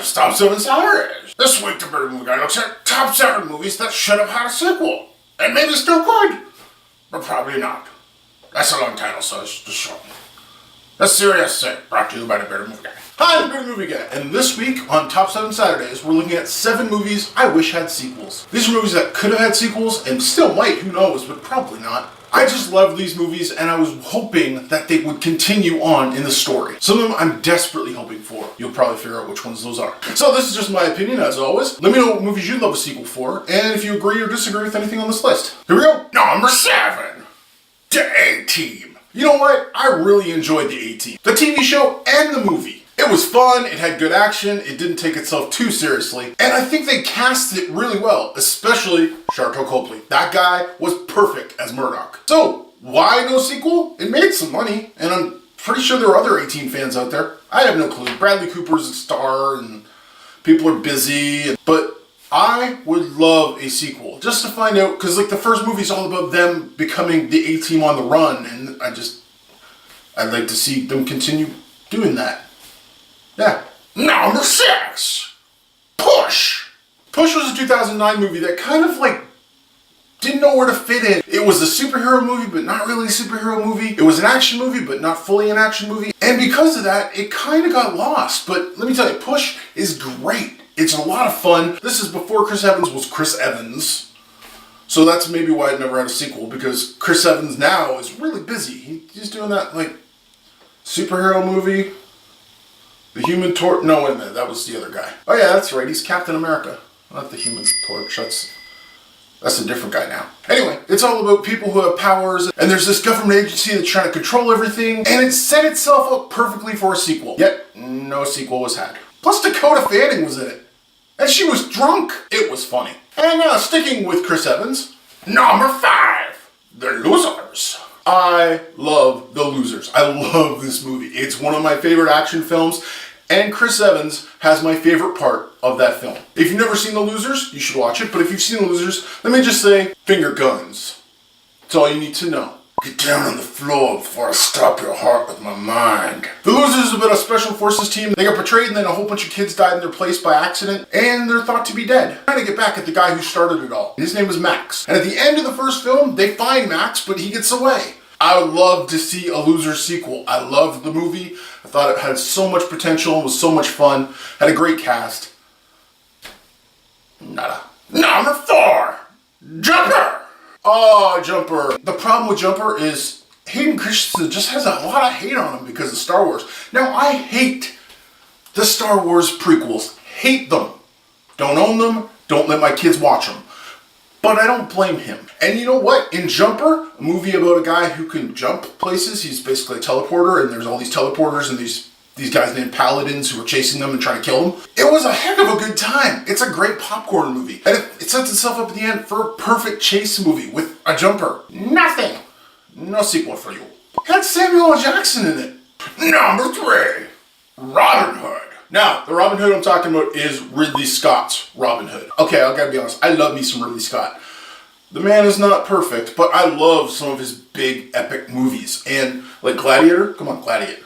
It's Top 7 Saturdays. This week, the Better Movie Guy looks at top 7 movies that should have had a sequel. And maybe still could, but probably not. That's a long title, so it's just short. The Serious Sick, brought to you by the Better Movie Guy. Hi, I'm the Better Movie Guy, and this week on Top 7 Saturdays, we're looking at 7 movies I wish had sequels. These are movies that could have had sequels, and still might, who knows, but probably not. I just love these movies, and I was hoping that they would continue on in the story. Some of them I'm desperately hoping for. You'll probably figure out which ones those are. So this is just my opinion, as always. Let me know what movies you'd love a sequel for, and if you agree or disagree with anything on this list. Here we go. Number 7. The A-Team. You know what? I really enjoyed the A-Team. The TV show and the movie. It was fun, it had good action, it didn't take itself too seriously, and I think they cast it really well, especially Sharlto Copley. That guy was perfect as Murdoch. So, why no sequel? It made some money, and I'm pretty sure there are other A-Team fans out there. I have no clue. Bradley Cooper's a star, and people are busy, but I would love a sequel, just to find out, because like the first movie's all about them becoming the A-Team on the run, and I'd like to see them continue doing that. Yeah. Number 6. Push. Push was a 2009 movie that kind of like didn't know where to fit in. It was a superhero movie, but not really a superhero movie. It was an action movie, but not fully an action movie. And because of that, it kind of got lost. But let me tell you, Push is great. It's a lot of fun. This is before Chris Evans was Chris Evans. So that's maybe why it never had a sequel, because Chris Evans now is really busy. He's doing that like superhero movie. The Human Torch. No, wait a minute. That was the other guy. Oh yeah, that's right. He's Captain America. Not the Human Torch. That's a different guy now. Anyway, it's all about people who have powers, and there's this government agency that's trying to control everything, and it set itself up perfectly for a sequel. Yet, no sequel was had. Plus, Dakota Fanning was in it. And she was drunk. It was funny. And now, sticking with Chris Evans, number 5. The Losers. I love The Losers. I love this movie. It's one of my favorite action films, and Chris Evans has my favorite part of that film. If you've never seen The Losers, you should watch it, but if you've seen The Losers, let me just say, finger guns. That's all you need to know. Get down on the floor before I stop your heart with my mind. The Losers is about a special forces team. They got betrayed and then a whole bunch of kids died in their place by accident, and they're thought to be dead. Trying to get back at the guy who started it all. His name was Max. And at the end of the first film, they find Max, but he gets away. I would love to see a Losers sequel. I loved the movie. I thought it had so much potential, it was so much fun, had a great cast. Nada. Number 4. Jumper. Oh, Jumper. The problem with Jumper is Hayden Christensen just has a lot of hate on him because of Star Wars. Now, I hate the Star Wars prequels. Hate them. Don't own them. Don't let my kids watch them. But I don't blame him. And you know what? In Jumper, a movie about a guy who can jump places, he's basically a teleporter, and there's all these teleporters and these guys named Paladins who are chasing them and trying to kill them. It was a heck of a good time. It's a great popcorn movie. And it sets itself up at the end for a perfect chase movie with a jumper. Nothing. No sequel for you. It had Samuel L. Jackson in it. Number 3. Robin Hood. Now, the Robin Hood I'm talking about is Ridley Scott's Robin Hood. Okay, I gotta be honest, I love me some Ridley Scott. The man is not perfect, but I love some of his big, epic movies. And, like Gladiator, come on, Gladiator.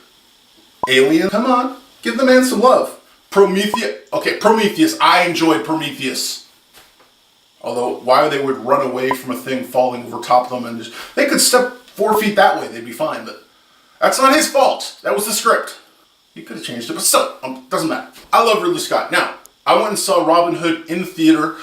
Alien, come on, give the man some love. Prometheus, I enjoyed Prometheus. Although, why they would run away from a thing falling over top of them and they could step 4 feet that way, they'd be fine, but that's not his fault. That was the script. He could have changed it, but still, doesn't matter. I love Ridley Scott. Now, I went and saw Robin Hood in the theater,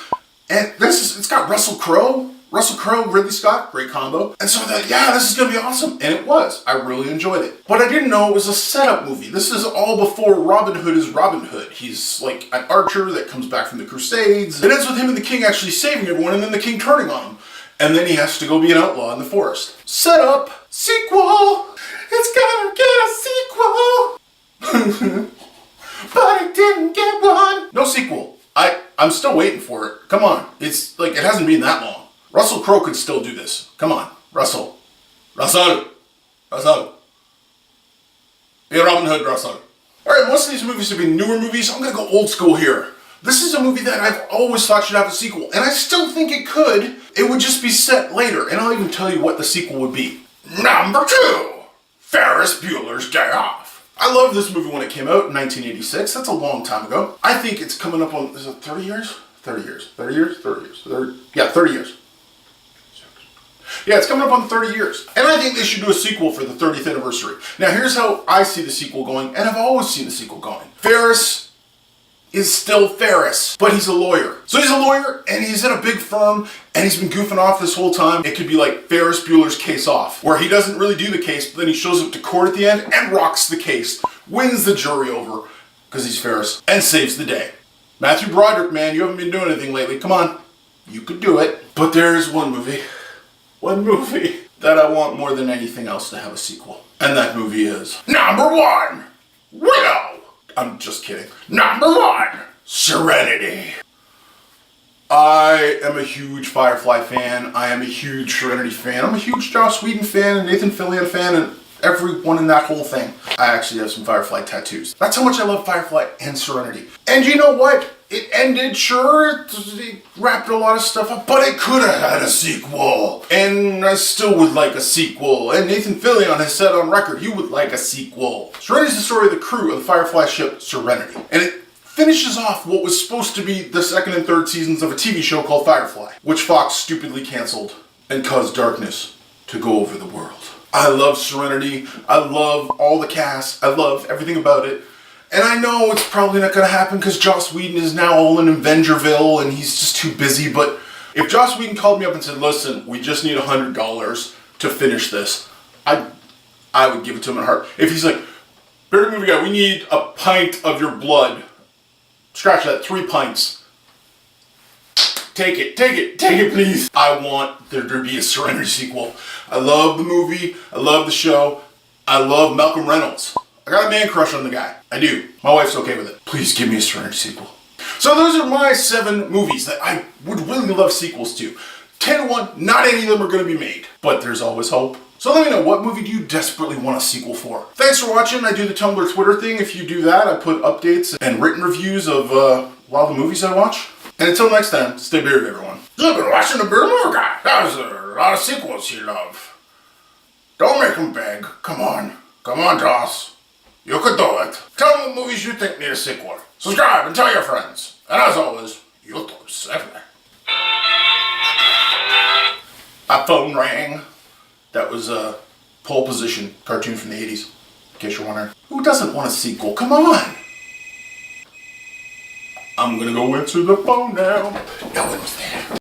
and it's got Russell Crowe, Ridley Scott, great combo. And so I thought, yeah, this is gonna be awesome. And it was. I really enjoyed it. But I didn't know it was a setup movie. This is all before Robin Hood is Robin Hood. He's like an archer that comes back from the Crusades. It ends with him and the king actually saving everyone, and then the king turning on him. And then he has to go be an outlaw in the forest. Setup, sequel, it's gonna get a sequel. But I didn't get one. No sequel. I'm still waiting for it. Come on. It's like, it hasn't been that long. Russell Crowe could still do this. Come on. Russell. Be Robin Hood, Russell. Alright, most of these movies have been newer movies. I'm gonna go old school here. This is a movie that I've always thought should have a sequel, and I still think it could. It would just be set later, and I'll even tell you what the sequel would be. Number 2. Ferris Buellers Day Off. I love this movie when it came out in 1986. That's a long time ago. I think it's coming up on, is it 30 years? 30 years. 30 years? 30 years. 30, yeah, 30 years. Yeah, it's coming up on 30 years. And I think they should do a sequel for the 30th anniversary. Now, here's how I see the sequel going, and I've always seen the sequel going. Ferris is still Ferris, but he's a lawyer. So he's a lawyer, and he's in a big firm, and he's been goofing off this whole time. It could be like Ferris Bueller's Case Off, where he doesn't really do the case, but then he shows up to court at the end and rocks the case, wins the jury over, because he's Ferris, and saves the day. Matthew Broderick, man, you haven't been doing anything lately. Come on, you could do it. But there's one movie that I want more than anything else to have a sequel. And that movie is number 1, Widow. I'm just kidding. Number 1, Serenity. I am a huge Firefly fan. I am a huge Serenity fan. I'm a huge Joss Whedon fan and Nathan Fillion fan and everyone in that whole thing. I actually have some Firefly tattoos. That's how much I love Firefly and Serenity. And you know what? It ended, sure, it wrapped a lot of stuff up, but it could have had a sequel. And I still would like a sequel. And Nathan Fillion has said on record he would like a sequel. Serenity's the story of the crew of the Firefly ship Serenity. And it finishes off what was supposed to be the 2nd and 3rd seasons of a TV show called Firefly, which Fox stupidly canceled and caused darkness to go over the world. I love Serenity. I love all the cast. I love everything about it. And I know it's probably not going to happen because Joss Whedon is now all in Avengerville and he's just too busy. But if Joss Whedon called me up and said, listen, we just need $100 to finish this, I would give it to him in a heart. If he's like, better movie guy, we need a pint of your blood. Scratch that, 3 pints. Take it, please. I want there to be a Serenity sequel. I love the movie. I love the show. I love Malcolm Reynolds. I got a man crush on the guy. I do. My wife's okay with it. Please give me a Serenity sequel. So those are my 7 movies that I would really love sequels to. 10-1, not any of them are going to be made. But there's always hope. So let me know, what movie do you desperately want a sequel for? Thanks for watching. I do the Tumblr Twitter thing. If you do that, I put updates and written reviews of a lot of the movies I watch. And until next time, stay bearded, everyone. You've been watching the Bearded Movie Guy. That was a lot of sequels you love. Don't make them beg. Come on. Come on, Joss. You could do it. Tell them what movies you think need a sequel. Subscribe and tell your friends. And as always, YouTube 7. My phone rang. That was a Pole Position cartoon from the 80s, in case you're wondering. Who doesn't want a sequel? Come on! I'm gonna go answer the phone now. No one was there.